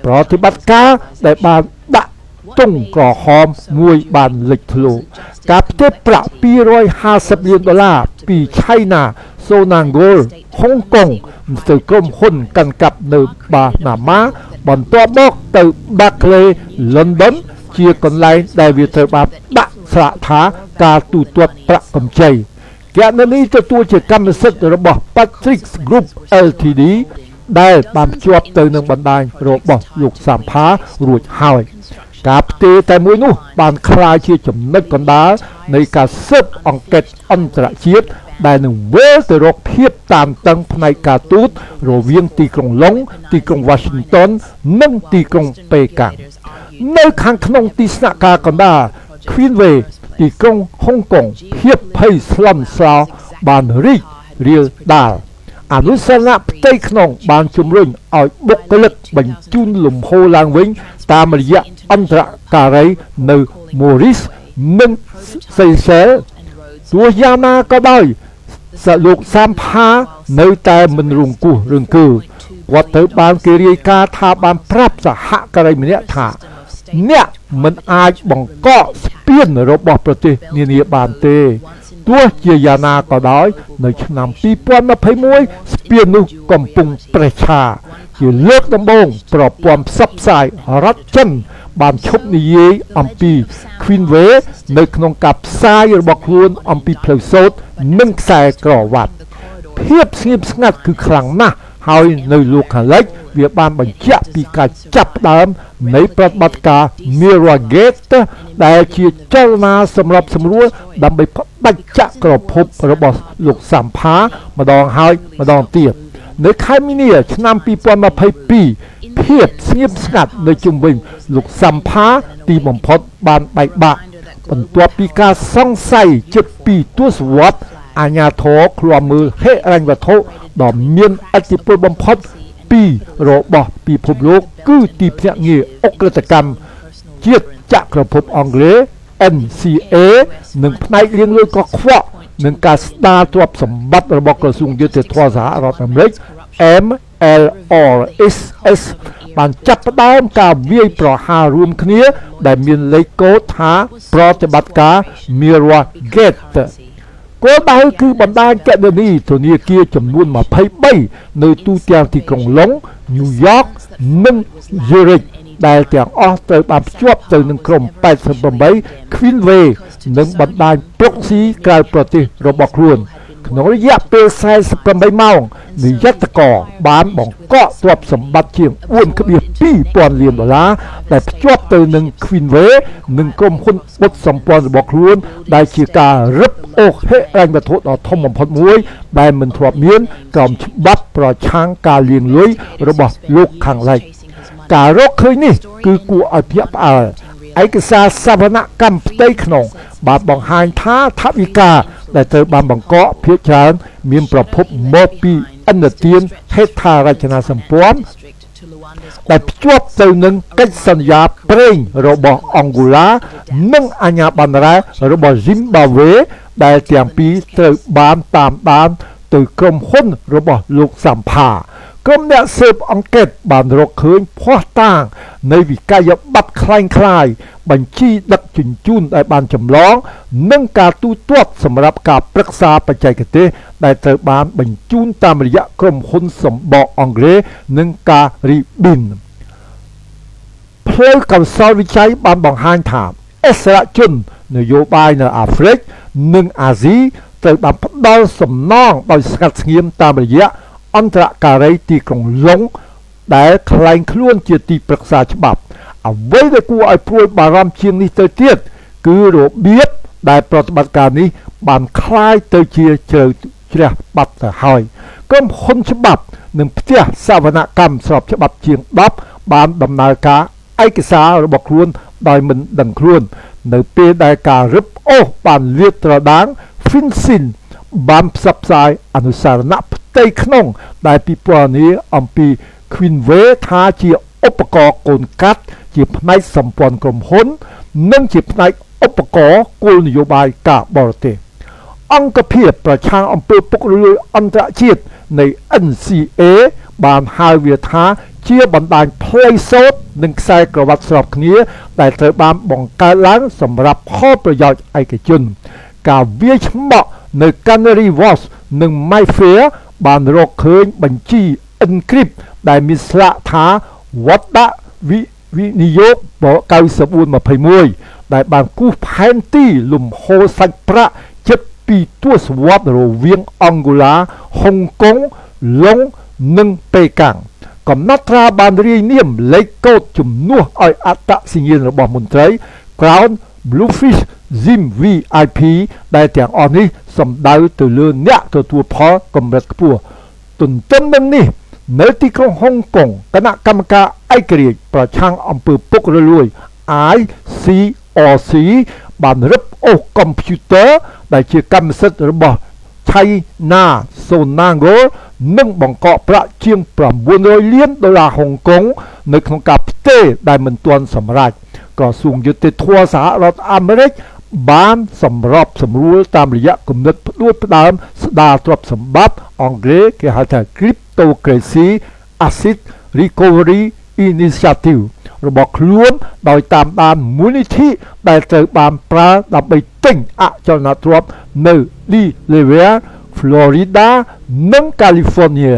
ប្រតិបត្តិការដែលបានដាក់ទង់ក្រហមមួយបានលេចធ្លោការផ្ទេរប្រាក់$250លានពី China Sonangol ហុងកុងទៅក្រុមហ៊ុនកាន់កាប់នៅបាណាម៉ាបន្ទាប់មកទៅ Barclays London ជាកន្លែងដែលវាត្រូវបានដាក់ស្លាកថាការទូទាត់ប្រាក់កម្ចីគណនីទទួលជាកម្មសិទ្ធិរបស់ Patrick Group Ltd ដែលបានភ្ជាប់ទៅនឹងបណ្ដាញរបស់លោកសាំផារួចហើយ ការផ្ទេរតែមួយនោះបានក្លាយជាចំណុចកណ្ដាលនៃការស៊ើបអង្កេតអន្តរជាតិដែលនឹងវិលទៅរកភាពតានតឹងផ្នែកការទូតរវាងទីក្រុងឡុងទីក្រុង Washington និងទីក្រុងប៉េកាំងនៅខាងក្នុងទីស្នាក់ការកណ្ដាល Queenway ទីក្រុងហុងកុងភាពភ័យស្លន់ស្លោបានរីករាលដាលអនុស្សរណៈផ្ទៃក្នុងបានជំរុញឲ្យបុគ្គលិកបញ្ជូនលំហូរឡើងវិញតាមរយៈអន្តរការីនៅ Maurice និង Seychelles ទោះយ៉ាងណាក៏ដោយលោកសាមផានៅតែមិនរង្គោះរង្គើគាត់ត្រូវបានគេរាយការណ៍ថាបានប្រាប់សហការីម្នាក់ថាអ្នកមិនអាចបង្កកស្ពានរបស់ប្រទេសនានាបានទេទោះជាយ៉ាងណាក៏ដោយនៅឆ្នាំ2021ស្ពាននោះកំពុងប្រេះឆាជាលើកដំបូងប្រព័ន្ធផ្សព្វផ្សាយរដ្ឋចិនបានឈប់និយាយអំពី Queenway នៅក្នុងការផ្សាយរបស់ខ្លួនអំពីផ្លូវសូត្រនិងខ្សែក្រវ៉ាត់ភាពស្ងៀមស្ងាត់គឺខ្លាំងណាស់ហើយនៅលោកខាងលិចវាបានបញ្ជាក់ពីការចាប់ផ្ដើមនៃប្រតិបត្តិការ Mirrorgate ដែលជាចលនាសម្របសម្រួលដើម្បីផ្ដាច់ចក្រភពរបស់លោកសាំផាម្ដងហើយម្ដងទៀតនៅខែមីនាឆ្នាំ2022ភាពស្ងៀមស្ងាត់នៅជុំវិញលោកសាំផាទីបំផុតបានបែកបាក់បន្ទាប់ពីការសង្ស័យជិត2ទសវត្សរ៍អាជ្ញាធរឃ្លាំមើលហិរញ្ញវត្ថុដ៏មានឥទ្ធិពលបំផុតពីរបស់ពិភពលោកគឺទីភ្នាក់ងារអុក្រិតកម្មជាតិចក្រភពអង់គ្លេស NCA និងផ្នែកលាងលុយកខ្វក់នឹងការស្ដារទ្រព្យសម្បត្តិរបស់ក្រសួងយុតិធម៌សហរដ្ឋអាមេរិក MLRSS បានចាប់ផ្ដើមការវាយប្រហាររួមគ្នាដែលមានលេខកូដថាប្រតិបត្តិការ Mirrorgate គោលដៅគឺបណ្ដាញគណនីធនាគារចំនួន23នៅទូទាំងទីក្រុងឡុង New York និង Zurich ដែលទាំងអស់ត្រូវបានភ្ជាប់ទៅនឹងក្រុម88 Queenway និងបណ្ដាញ proxy ក្រៅប្រទេសរបស់ខ្លួនក្នុងរយៈពេល48ម៉ោងនិយត្តករបានបង្កកទ្រព្យសម្បត្តិជាង 4.2 លានដុល្លារដែលភ្ជាប់ទៅនឹង Queenway និងក្រុមហ៊ុនបុតសម្ព័ន្ធរបស់ខ្លួនដែលជាការរឹបអូសហិរញ្ញវត្ថុដ៏ធំបំផុតមួយដែលមិនធ្លាប់មានក្រោមច្បាប់ប្រឆាំងការលាងលុយរបស់លោកខាងលិចការរកឃើញនេះគឺគួរឲ្យភ្ញាក់ផ្អើលឯកសារសវនកម្មផ្ទៃក្នុងបានបង្ហាញថាថវិកាដែលត្រូវបានបង្កកភាគច្រើនមានប្រភពមកពីឥណទានហេដ្ឋារចនាសម្ព័ន្ធដែលភ្ជាប់ទៅនឹងកិច្ចសន្យាប្រេងរបស់អង់ហ្គូឡានិងអាជ្ញាបណ្ណរ៉ារបស់ Zimbabwe ដែលទាំងពីរត្រូវបានតាមដានទៅក្រុមហ៊ុនរបស់លោកសាំផាក្រុមអ្នកស៊ើបអង្កេតបានរកឃើញភស្តុតាងនៃវិក័យប័ត្រคล้ายៗបញ្ជីដឹកជញ្ជូនដែលបានចម្លងនិងការទូទាត់សម្រាប់ការប្រឹក្សាបច្ចេកទេសដែលត្រូវបានបញ្ជូនតាមរយៈក្រុមហ៊ុនសម្បកអង់គ្លេសនិងការរីប៊ីនផ្លូវកន្សលវិច័យបានបង្ហាញថាអិសរាជជននយោបាយនៅអាហ្វ្រិកនិងអាស៊ីត្រូវបានផ្ដល់សំណងដោយស្ងាត់ស្ងៀមតាមរយៈអន្តរការីទីក្រុងឡុងដែលក្លែងខ្លួនជាទីប្រឹក្សាច្បាប់អ្វីដែលគួរឲ្យព្រួយបារម្ភជាងនេះទៅទៀតគឺរបៀបដែលប្រតិបត្តិការនេះបានคล้ายទៅជាជ្រៅជ្រះបាត់ទៅហើយក្រុមហ៊ុនច្បាប់និងផ្ទះសវនកម្មស្របច្បាប់ជាង10បានដំណើរការឯកសាររបស់ខ្លួនដោយមិនដឹងខ្លួននៅពេលដែលការរឹបអូសបានលាតត្រដាង FinCEN បានផ្សព្វផ្សាយអនុស្សរណៈផ្ទៃក្នុងដែលពិពណ៌នាអំពី Queenway ថាជាឧបករណ៍កូនកាត់ជាផ្នែកសម្ព័ន្ធក្រុមហ៊ុននិងជាផ្នែកឧបករណ៍គោលនយោបាយការបរទេសអង្គភាពប្រឆាំងអំពើពុករលួយអន្តរជាតិនៃ NCA បានហៅវាថាជាបណ្ដាញផ្លូវសូត្រនិងខ្សែក្រវ៉ាត់ស្របគ្នាដែលត្រូវបានបង្កើតឡើងសម្រាប់ផលប្រយោជន៍ឯកជនការវាយឆ្មក់នៅ Canary Wharf និង Mayfair បានរកឃើញបញ្ជី encrypt ដែលមានស្លាកថាវត្តដាក់វិនិយោគ9421ដែលបានគូសផែនទីលំហូរសាច់ប្រាក់ជិត2ទសវត្សរ៍រវាងអង់ហ្គូឡាហុងកុងឡុងនិងប៉េកាំង កំណត់ត្រាបានរាយនាមលេខកូដជំនួសឲ្យអត្តសញ្ញាណរបស់មន្ត្រី Crown Bluefish Zim VIP ដែលទាំងអស់នេះសំដៅទៅលើអ្នកទទួលផលកម្រិតខ្ពស់ទន្ទឹមនឹងនេះនៅទីក្រុងហុងកុងគណៈកម្មការឯករាជ្យប្រឆាំងអំពើពុករលួយ ICRC បានរឹបអូសកុំព្យូទ័រដែលជាកម្មសិទ្ធិរបស់ China Sonangol និងបង្កកប្រាក់ជាង$900 លានហុងកុងនៅក្នុងការផ្ទេរដែលមិនទាន់សម្រេចក្រសួងយុតិធម៌សហរដ្ឋអាមេរិកបានសម្របសម្រួលតាមរយៈគំនិតផ្ដួចផ្ដើមស្ដារទ្រព្យសម្បត្តិអង់គ្លេសគេហៅថា Cryptocurrency Asset Recovery Initiative របស់ខ្លួនដោយតាមដានមូលនិធិដែលត្រូវបានប្រើដើម្បីទិញអចលនទ្រព្យនៅ Delaware, Florida និង California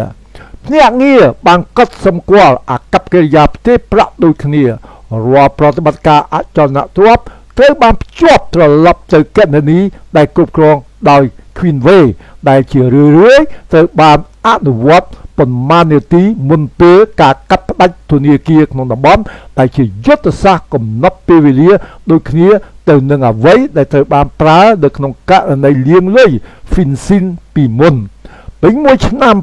ភ្នាក់ងារបានកត់សម្គាល់អាកប្បកិរិយាផ្ទេរប្រាក់ដូចគ្នារាល់ប្រតិបត្តិការអចលនទ្រព្យត្រូវបានភ្ជាប់ត្រឡប់ទៅគណនីដែលគ្រប់គ្រងដោយ Queenway ដែលជារឿយៗត្រូវបានអនុវត្តប៉ុន្មាននាទីមុនពេលការកាត់ផ្តាច់ធនាគារក្នុងតំបន់ដែលជាយុទ្ធសាស្ត្រកំណត់ពេលវេលាដូចគ្នាទៅនឹងអ្វីដែលត្រូវបានប្រើនៅក្នុងករណីលាងលុយ FinCEN ពីមុនពេញមួយឆ្នាំ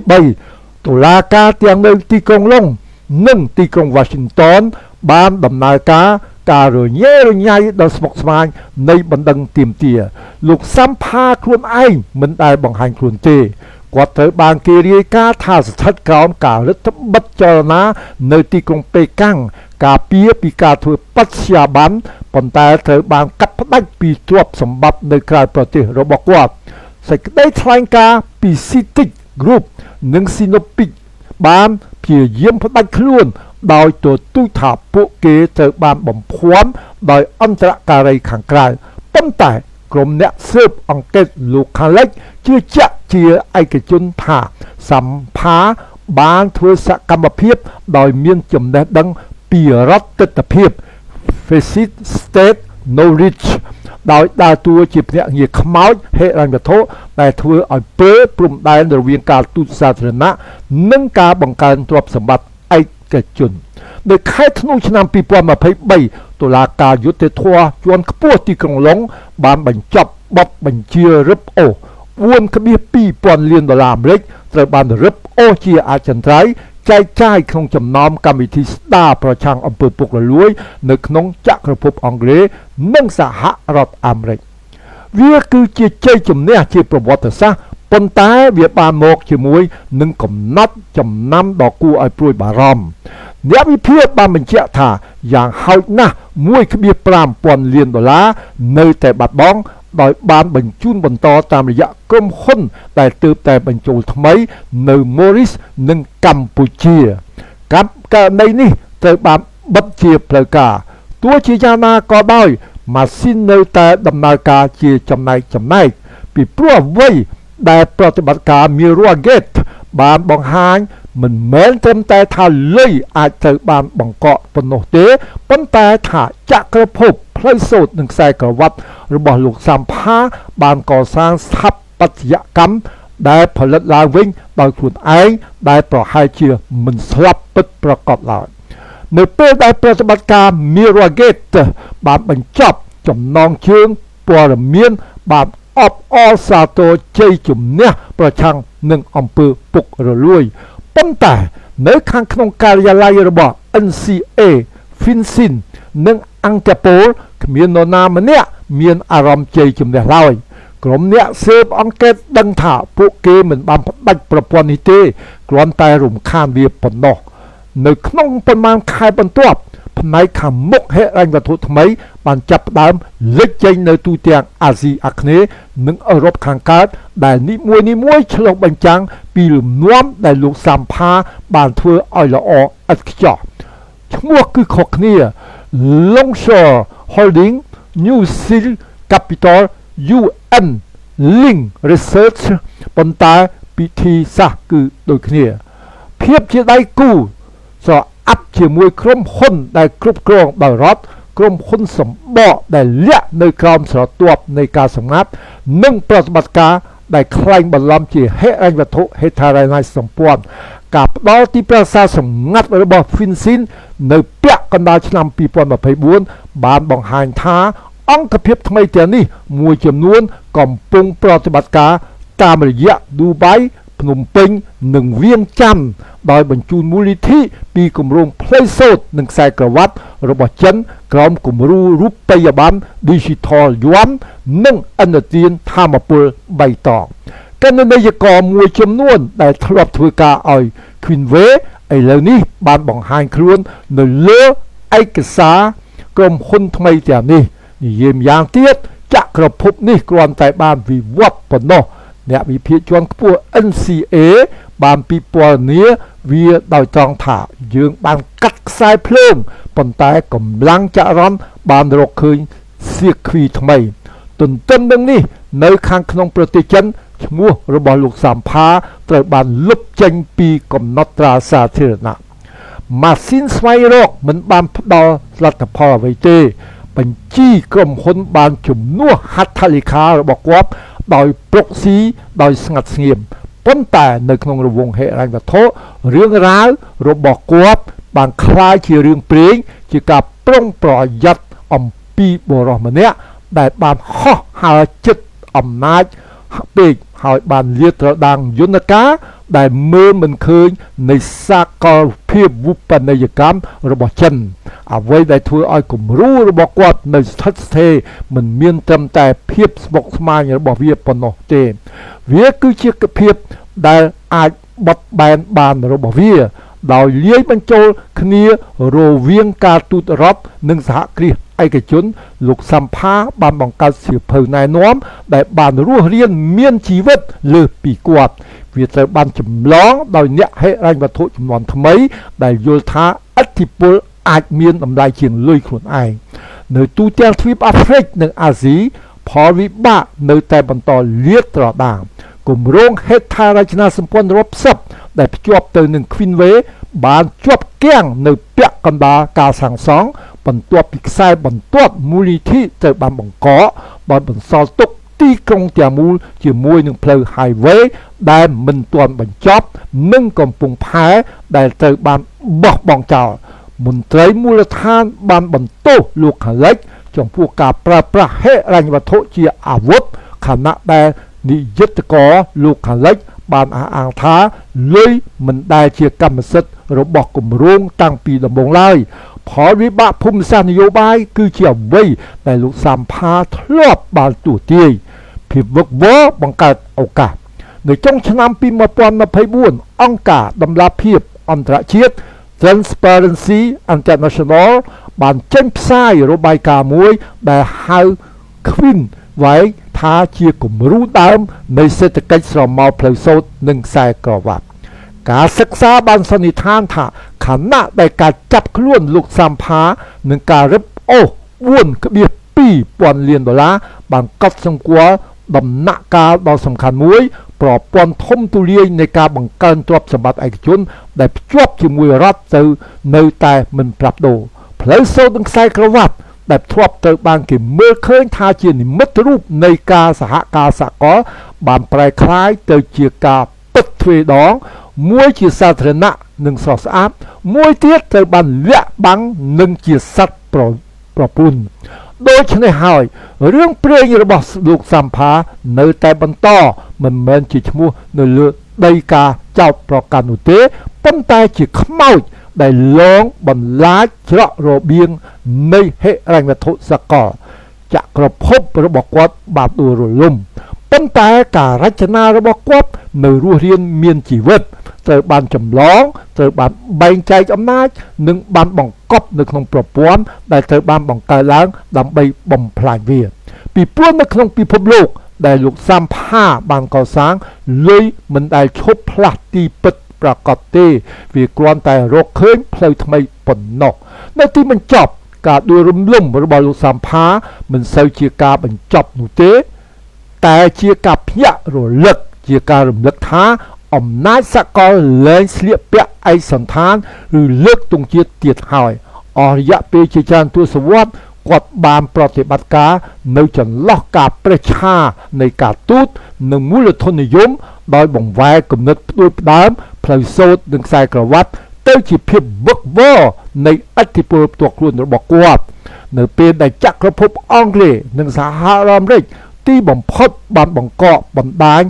2023តុលាការទាំងនៅទីក្រុងឡុងនិងទីក្រុង Washington បានដំណើរការរញ៉េរញ៉ៃដល់ស្មុគស្មាញនៃបណ្ដឹងទាមទារលោកសំផាខ្លួនឯងមិនដែលបង្ហាញខ្លួនទេគាត់ត្រូវបានគេរាយការណ៍ថាស្ថិតក្រោមការរដ្ឋបិទចលនានៅទីក្រុងប៉េកាំងការពារពីការធ្វើបច្ឆាប័ណ្ណប៉ុន្តែត្រូវបានកាត់ផ្តាច់ពីទ្រព្យសម្បត្តិនៅក្រៅប្រទេសរបស់គាត់សេចក្តីថ្លែងការណ៍ពី CITIC Group និង Sinopec បានព្យាយាមផ្តាច់ខ្លួនដោយទទូចថាពួកគេត្រូវបានបំភាន់ដោយអន្តរការីខាងក្រៅប៉ុន្តែក្រុមអ្នកស៊ើបអង្កេតលោកខាងលិចជឿជាក់ជាឯកជនថាសម្ផាបានធ្វើសកម្មភាពដោយមានចំណេះដឹងពីរដ្ឋទិដ្ឋភាព Facet State Knowledge ដោយដើរតួជាភ្នាក់ងារខ្មោចហិរញ្ញវត្ថុដែលធ្វើឲ្យពេលព្រំដែនរវាងការទូតសាធារណៈនិងការបង្កើនទ្រព្យសម្បត្តិឯកជននៅខែធ្នូឆ្នាំ2023តុលាការយុត្តិធម៌ជាន់ខ្ពស់ទីក្រុងឡុងបានបញ្ចប់បទបញ្ជារឹបអូស $4.2 លានអាមេរិកត្រូវបានរឹបអូសជាអចិន្ត្រៃយ៍ចែកចាយក្នុងចំណោមកម្មវិធីស្ដារប្រឆាំងអំពើពុករលួយនៅក្នុងចក្រភពអង់គ្លេសនិងសហរដ្ឋអាមេរិកវាគឺជាជ័យជំនះជាប្រវត្តិសាស្ត្រប៉ុន្តែវាបានមកជាមួយនឹងកំណត់ចំណាំដ៏គួរឲ្យព្រួយបារម្ភអ្នកវិភាគបានបញ្ជាក់ថាយ៉ាងហោចណាស់ $1.5 លាននៅតែបាត់បង់ដោយបានបញ្ជូនបន្តតាមរយៈក្រុមហ៊ុនដែលទើបតែបញ្ចូលថ្មីនៅ Maurice និងកម្ពុជាករណីនេះត្រូវបានបិទជាផ្លូវការទោះជាយ៉ាងណាក៏ដោយម៉ាស៊ីននៅតែដំណើរការជាចំណែកពីព្រោះអ្វីដែលប្រតិបត្តិការ Mirrorgate បានបង្ហាញមិនមែនត្រឹមតែថាលុយអាចត្រូវបានបង្កក់ប៉ុណ្ណោះទេប៉ុន្តែថាចក្រភពផ្លូវសូត្រនិងខ្សែក្រវ៉ាត់របស់លោកសំផាបានកសាងស្ថាបត្យកម្មដែលផលិតឡើងវិញដោយខ្លួនឯងដែលប្រហែលជាមិនស្លាប់ពិតប្រាកដឡើយនៅពេលដែលប្រតិបត្តិការ Mirrorgate បានបញ្ចប់ចំណងជើងព័ត៌មានបានអបអរសាទរជ័យជំនះប្រឆាំងនឹងអំពើពុករលួយប៉ុន្តែនៅខាងក្នុងការិយាល័យរបស់ NCA FinCEN និង Interpol គ្មាននរណាម្នាក់មានអារម្មណ៍ជ័យជំនះឡើយក្រុមអ្នកស៊ើបអង្កេតដឹងថាពួកគេមិនបានផ្ដាច់ប្រព័ន្ធនេះទេគ្រាន់តែរំខានវាប៉ុណ្ណោះនៅក្នុងប៉ុន្មានខែបន្ទាប់ផ្នែកខាងមុខហិរញ្ញវត្ថុថ្មីបានចាប់ផ្ដើមលេចចេញនៅទូទាំងអាស៊ីអាគ្នេយ៍និងអឺរ៉ុបខាងកើតដែលនីមួយៗឆ្លុះបញ្ចាំងពីលំនាំដែលលោកសំផាបានធ្វើឲ្យល្អឥតខ្ចោះឈ្មោះគឺខុសគ្នា Longshore Holding New Seal Capital UN Link Research ប៉ុន្តែពិធីសាស្ត្រគឺដូចគ្នាភាពជាដៃគូស្រអាប់ជាមួយក្រុមហ៊ុនដែលគ្រប់គ្រងដោយរដ្ឋក្រុមហ៊ុនសម្បកដែលលាក់នៅក្រោមស្រទាប់នៃការសម្ងាត់និងប្រតិបត្តិការដែលខ្លែងបន្លំជាហិរញ្ញវត្ថុហេដ្ឋារចនាសម្ព័ន្ធ ការផ្ដល់ទីប្រឹក្សាសម្ងាត់របស់ FinCEN នៅពាក់កណ្ដាលឆ្នាំ2024បានបង្ហាញថាអង្គភាពថ្មីទាំងនេះមួយចំនួនកំពុងប្រតិបត្តិការតាមរយៈ Dubai ភ្នំពេញនិងវៀងច័ន្ទដោយបញ្ជូនមូលនិធិពីគម្រោងផ្លេសូតនិងខ្សែក្រវ៉ាត់របស់ចិនក្រោមគំរូរូបិយប័ណ្ណ Digital Yuan និងឥណទានថាមពលបៃតងគណនេយ្យករមួយចំនួនដែលធ្លាប់ធ្វើការឲ្យ Queenway ឥឡូវនេះបានបង្ហាញខ្លួននៅលើឯកសារក្រុមហ៊ុនថ្មីទាំងនេះនិយាយម្យ៉ាងទៀតចក្រភពនេះគ្រាន់តែបានវិវត្តប៉ុណ្ណោះអ្នកវិភាគជាន់ខ្ពស់ NCA បានពិពណ៌នាវាដោយត្រង់ថាយើងបានកាត់ខ្សែភ្លើងប៉ុន្តែកម្លាំងចរន្តបានរកឃើញសៀគ្វីថ្មីទន្ទឹមនឹងនេះនៅខាងក្នុងប្រទេសចិនឈ្មោះរបស់លោកសាំផាត្រូវបានលុបចេញពីកំណត់ត្រាសាធារណៈម៉ាស៊ីនស្វែងរកមិនបានផ្ដល់លទ្ធផលអ្វីទេបញ្ជីក្រុមហ៊ុនបានជំនួសហត្ថលេខារបស់គាត់ដោយប្រុកស៊ីដោយស្ងាត់ស្ងៀមប៉ុន្តែនៅក្នុងរង្វង់ហិរញ្ញវត្ថុរឿងរ៉ាវរបស់គាត់បានคล้ายជារឿងព្រេងជាការប្រុងប្រយ័ត្នអំពីបរិសម្នាក់ដែលបានហោះហើរចិត្តអំណាចពេកហើយបានលាតត្រដាងយន្តការដែលមើលមិនឃើញនៃសាកលភាពវិបនីយកម្មរបស់ចិនអ្វីដែលធ្វើឲ្យគំរូរបស់គាត់នៅស្ថិតស្ថេរមិនមានត្រឹមតែភាពស្មុគស្មាញរបស់វាប៉ុណ្ណោះទេវាគឺជាភាពដែលអាចបត់បែនបានរបស់វាដោយលាយបញ្ចូលគ្នារវាងការទូតរដ្ឋនិងសហគ្រាសឯកជនលោកសំផាបានបង្កើតសៀវភៅណែនាំដែលបានរស់រានមានជីវិតលើសពីគាត់វាត្រូវបានចម្លងដោយអ្នកហិរញ្ញវត្ថុចំនួនថ្មីដែលយល់ថាឥទ្ធិពលអាចមានតម្លៃជាងលុយខ្លួនឯងនៅទូទាំងទ្វីបអាហ្វ្រិកនិងអាស៊ីផលវិបាកនៅតែបន្តលាតត្រដាងគម្រោងហេដ្ឋារចនាសម្ព័ន្ធរាប់សិបដែលភ្ជាប់ទៅនឹង Queenway បានជាប់គាំងនៅពាក់កណ្ដាលការសាងសង់បន្ទាប់ពីខ្សែបន្ទាត់មូលនិធិត្រូវបានបង្កកដោយបន្សល់ទុកទីក្រុងទាំងមូលជាមួយនឹងផ្លូវ highway ដែលមិនទាន់បញ្ចប់និងកំពង់ផែដែលត្រូវបានបោះបង់ចោលមន្ត្រីមូលដ្ឋានបានបន្ទោសលោកខាងលិចចំពោះការប្រើប្រាស់ហិរញ្ញវត្ថុជាអាវុធខណៈដែលនាយកលោកខាងលិចបានអះអាងថាលុយមិនដែលជាកម្មសិទ្ធិរបស់គម្រោងតាំងពីដំបូងឡើយផលវិបាកភូមិសាស្ត្រនយោបាយគឺជាអ្វីដែលលោកសាំផាធ្លាប់បានទូទាយភាពវឹកវរបង្កើតឱកាសនៅចុងឆ្នាំ2024អង្គការដំណាភៀបអន្តរជាតិ Transparency International បានចេញផ្សាយរបាយការណ៍មួយដែលហៅ Queenway ថាជាគំរូដើមនៃសេដ្ឋកិច្ចស្រមោលផ្លូវសូត្រនិងខ្សែក្រវ៉ាត់ការសិក្សាបានសន្និដ្ឋានថាខណៈដែលការចាប់ខ្លួនលោកសាំផានិងការរឹបអូស 4.2 លានដុល្លារបានកត់សម្គាល់ដំណាក់កាលដ៏សំខាន់មួយប្រព័ន្ធធំទូលាយនៃការបង្កើនទ្រព្យសម្បត្តិឯកជនដែលភ្ជាប់ជាមួយរដ្ឋទៅនៅតែមិនផ្លាស់ប្ដូរផ្លូវសូត្រនិងខ្សែក្រវ៉ាត់ដែលធ្លាប់ត្រូវបានគេមើលឃើញថាជានិមិត្តរូបនៃការសហការសកលបានប្រែក្លាយទៅជាការពិតទ្វេដងមួយជាសាធារណៈនិងស្រស់ស្អាតមួយទៀតត្រូវបានលាក់បាំងនិងជាសត្វប្រពន្ធដូច្នេះហើយរឿងព្រេងរបស់លោកសាំផានៅតែបន្តមិនមែនជាឈ្មោះនៅលើដីការចោទប្រកាន់នោះទេប៉ុន្តែជាខ្មោចដែលលងបន្លាចច្រករបៀងនៃហិរញ្ញវត្ថុសកលចក្រភពរបស់គាត់បានដួលរលំប៉ុន្តែការរចនារបស់គាត់នៅរស់រានមានជីវិតត្រូវបានចម្លងត្រូវបានបែងចែកអំណាចនិងបានបង្កប់នៅក្នុងប្រព័ន្ធដែលត្រូវបានបង្កើតឡើងដើម្បីបំផ្លាញវាពីព្រោះនៅក្នុងពិភពលោកដែលលោកសាំផាបានកសាងលុយមិនដែលឈប់ផ្លាស់ទីពិតប្រកបទេវាគ្រាន់តែរកឃើញផ្លូវថ្មីប៉ុណ្ណោះនៅទីបញ្ចប់ការដួលរំលំរបស់លោកសាំផាមិនសូវជាការបញ្ចប់នោះទេតែជាការភ្ញាក់រលឹកជាការរំលឹកថាអំណាចសកលលែងស្លៀកពាក់ឯកសណ្ឋានឬលើកទង់ជាតិទៀតហើយអស់រយៈពេលជាច្រើនទសវត្សរ៍គាត់បានប្រតិបត្តិការនៅចន្លោះការប្រេះឆានៃការទូតនិងមូលធននិយមដោយបង្វែរគំនិតផ្ដួចផ្ដើម ផ្លូវសូត្រនិងខ្សែក្រវ៉ាត់ទៅជាភាពវឹកវរនៃឥទ្ធិពលផ្ទាល់ខ្លួនរបស់គាត់នៅពេលដែលចក្រភពអង់គ្លេសនិងសហរដ្ឋអាមេរិកទីបំផុតបានបង្កកបណ្ដាញ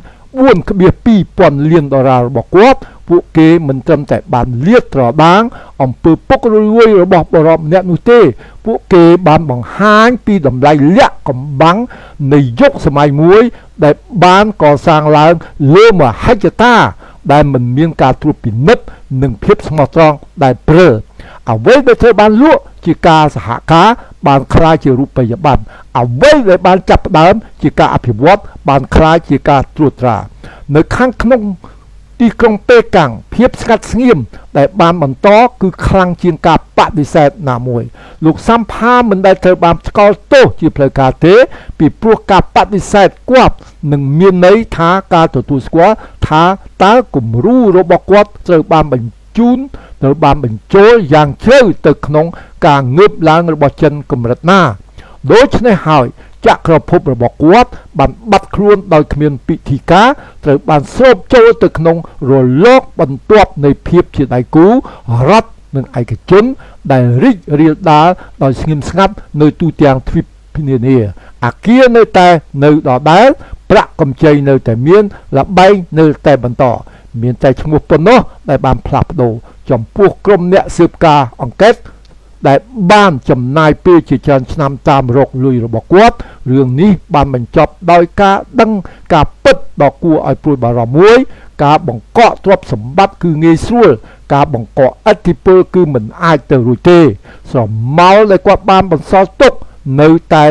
4.2 លានដុល្លាររបស់គាត់ពួកគេមិនត្រឹមតែបានលាតត្រដាងអំពើពុករលួយរបស់បរិបទម្នាក់នោះទេពួកគេបានបង្ហាញពីតម្លៃលាក់កំបាំងនៃយុគសម័យមួយដែលបានកសាងឡើងលើមហិច្ឆតាដែលមិនមានការត្រួតពិនិត្យនិងភាពស្មោះត្រង់ដែលព្រើអ្វីដែលត្រូវបានលក់ជាការសហការបានក្លាយជារូបិយប័ណ្ណអ្វីដែលបានចាប់ផ្ដើមជាការអភិវឌ្ឍបានក្លាយជាការត្រួតត្រានៅខាងក្នុងទីក្រុងប៉េកាំងភាពស្ងាត់ស្ងៀមដែលបានបន្តគឺខ្លាំងជាងការបដិសេធណាមួយលោកសំផាមិនដែលត្រូវបានស្គាល់ទោសជាផ្លូវការទេពីព្រោះការបដិសេធគាត់នឹងមានន័យថាការទទួលស្គាល់ថាតើគំរូរបស់គាត់ត្រូវបានបញ្ជូនត្រូវបានបញ្ចូលយ៉ាងជ្រៅទៅក្នុងការងើបឡើងរបស់ចិនកម្រិតណាដូច្នេះហើយចក្រភពរបស់គាត់បានបាត់ខ្លួនដោយគ្មានពិធីការត្រូវបានស្រូបចូលទៅក្នុងរលកបន្ទាប់នៃភាពជាដៃគូរដ្ឋនិងឯកជនដែលរីករាលដាលដោយស្ងៀមស្ងាត់នៅទូទាំងទ្វីបនានាអាគារនៅតែនៅដដែលប្រាក់កម្ចីនៅតែមានលបែងនៅតែបន្តមានតែឈ្មោះប៉ុណ្ណោះដែលបានផ្លាស់ប្ដូរចំពោះក្រុមអ្នកស៊ើបការអង្កេតដែលបានចំណាយពេលជាច្រើនឆ្នាំតាមរកលុយរបស់គាត់រឿងនេះបានបញ្ចប់ដោយការដឹងការពិតដ៏គួរឲ្យព្រួយបារម្ភមួយការបង្កក់ទ្រព្យសម្បត្តិគឺងាយស្រួលការបង្កក់ឥទ្ធិពលគឺមិនអាចទៅរួចទេស្រមោលដែលគាត់បានបន្សល់ទុកនៅតែ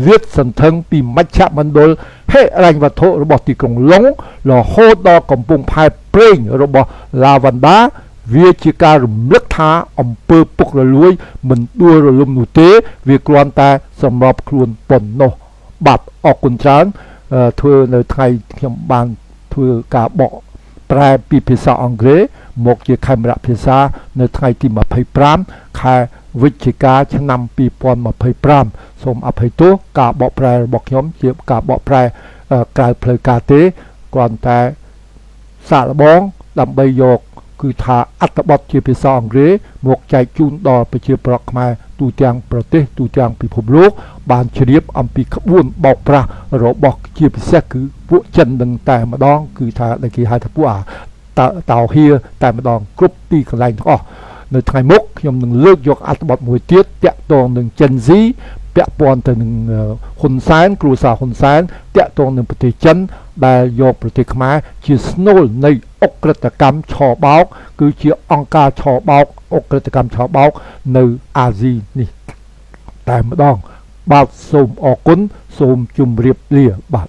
លាតសន្ធឹងពីមជ្ឈមណ្ឌលហិរញ្ញវត្ថុរបស់ទីក្រុងឡុងរហូតដល់កំពង់ផែប្រេងរបស់ឡាវ៉ាន់ដាវាជាការរំលឹកថាអំពើពុករលួយមិនដួលរលំនោះទេវាគ្រាន់តែសម្របខ្លួនប៉ុណ្ណោះបាទអរគុណច្រើនធ្វើនៅថ្ងៃខ្ញុំបានធ្វើការបកប្រែពីភាសាអង់គ្លេសមកជាខេមរៈភាសានៅថ្ងៃទី25ខែវិច្ឆិកាឆ្នាំ2025សូមអភ័យទោសការបកប្រែរបស់ខ្ញុំជាការបកប្រែក្រៅផ្លូវការទេគ្រាន់តែសាកល្បងដើម្បីយកគឺថាអត្ថបទជាភាសាអង់គ្លេសមកចែកជូនដល់ប្រជាពលរដ្ឋខ្មែរទូទាំងប្រទេសទូទាំងពិភពលោកបានជ្រាបអំពីក្បួនបោកប្រាស់របស់ជាពិសេសគឺពួកចិននឹងតែម្ដងគឺថាដែលគេហៅថាពួកតោហៀតែម្ដងគ្រប់ទីកន្លែងទាំងអស់នៅថ្ងៃមុខខ្ញុំនឹងលើកយកអត្ថបទមួយទៀតតាក់ទងនឹង Gen Z ពាក់ព័ន្ធទៅនឹងហ៊ុនសែនគ្រួសារហ៊ុនសែនតាក់ទងនឹងប្រទេសចិនដែលយកប្រទេសខ្មែរជាស្នូលនៃអក្រិតកម្មឆបោកគឺជាអង្គការឆបោកអក្រិតកម្មឆបោកនៅអាស៊ីនេះតែម្ដងបាទសូមអរគុណសូមជម្រាបលាបាទ